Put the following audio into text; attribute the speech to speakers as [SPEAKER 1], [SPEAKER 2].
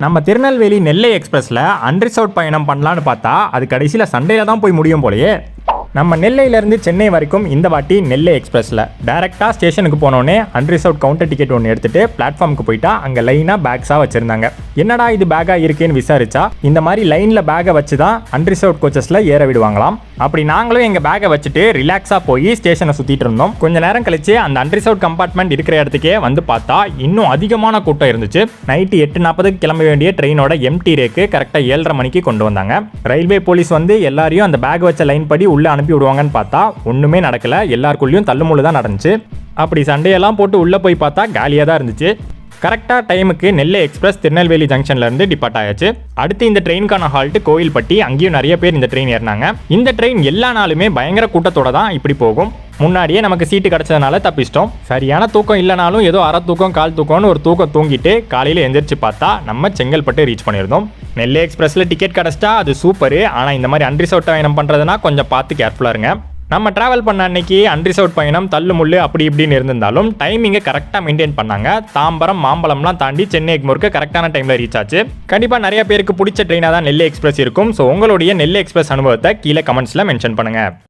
[SPEAKER 1] நம்ம திருநெல்வேலி நெல்லை எக்ஸ்பிரஸில் அன்ரிசர்வ்ட் பயணம் பண்ணலான்னு பார்த்தா அது கடைசியில் சண்டேல தான் போய் முடியும் போலயே. நம்ம நெல்லையிலேருந்து சென்னை வரைக்கும் இந்த வாட்டி நெல்லை எக்ஸ்பிரஸில் டேரெக்டாக ஸ்டேஷனுக்கு போனோடனே அன்ரிசர்வ்ட் கவுண்டர் டிக்கெட் ஒன்று எடுத்துகிட்டு பிளாட்ஃபார்முக்கு போயிட்டா அங்கே லைனாக பேக்ஸாக வச்சுருந்தாங்க. என்னடா இது பேக்காக இருக்கேன்னு விசாரிச்சா இந்த மாதிரி லைனில் பேக்கை வச்சு தான் அன்ரிசர்வ்ட் கோச்சஸில் ஏற விடுவாங்களாம். அப்படி நாங்களும் எங்கள் பேக்கை வச்சுட்டு ரிலாக்ஸாக போய் ஸ்டேஷனை சுற்றிட்டு இருந்தோம். கொஞ்சம் நேரம் கழிச்சு அந்த அன்ரிசர்வ்ட் கம்பார்ட்மெண்ட் இருக்கிற இடத்துக்கே வந்து பார்த்தா இன்னும் அதிகமான கூட்டம் இருந்துச்சு. நைட்டு 8:40 கிளம்ப வேண்டிய ட்ரெயினோட எம்டி ரேக்கு கரெக்டாக 7:30 மணிக்கு கொண்டு வந்தாங்க. ரயில்வே போலீஸ் வந்து எல்லாரையும் அந்த பேக் வச்ச லைன் படி உள்ள அனுப்பி விடுவாங்கன்னு பார்த்தா ஒண்ணுமே நடக்கல. எல்லாருக்குள்ளேயும் தள்ளுமுள்ளு தான் நடந்துச்சு. அப்படி சண்டையெல்லாம் போட்டு உள்ள போய் பார்த்தா காலியாக தான் இருந்துச்சு. கரெக்டாக டைமுக்கு நெல்லை எக்ஸ்பிரஸ் திருநெல்வேலி ஜங்ஷன்லேருந்து டிபார்ட் ஆயாச்சு. அடுத்து இந்த ட்ரெயினுக்கான ஹால்ட்டு கோயில்பட்டி. அங்கேயும் நிறைய பேர் இந்த ட்ரெயின் ஏறினாங்க. இந்த ட்ரெயின் எல்லா நாளுமே பயங்கர கூட்டத்தோட தான் இப்படி போகும். முன்னாடியே நமக்கு சீட்டு கிடச்சதுனால தப்பிச்சிட்டோம். சரியான தூக்கம் இல்லைனாலும் ஏதோ அரை தூக்கம் கால் தூக்கம்னு ஒரு தூக்கம் தூங்கிட்டு காலையில் எந்திரிச்சு பார்த்தா நம்ம செங்கல்பட்டு ரீச் பண்ணியிருந்தோம். நெல்லை எக்ஸ்பிரஸில் டிக்கெட் கிடச்சிட்டா அது சூப்பர். ஆனால் இந்த மாதிரி அன்ரிசர்வ்ட் பயணம் பண்ணுறதுனா கொஞ்சம் பார்த்து கேர்ஃபுல்லாக இருங்க. நம்ம ட்ராவல் பண்ண அன்னைக்கு அன்ரிசர்வ்ட் பயணம் தள்ளு முள்ளு அப்படி இப்படின்னு இருந்திருந்தாலும் டைமிங்கை கரெக்டாக மெயின்டைன் பண்ணாங்க. தாம்பரம் மாம்பழம்லாம் தாண்டி சென்னை எக்மோருக்கு கரெக்டான டைமில் ரீச் ஆச்சு. கண்டிப்பாக நிறைய பேருக்கு பிடிச்ச ட்ரெயினாக தான் நெல்லை எக்ஸ்பிரஸ் இருக்கும். ஸோ உங்களுடைய நெல்லை எக்ஸ்பிரஸ் அனுபவத்தை கீழே கமெண்ட்ஸில் மென்ஷன் பண்ணுங்கள்.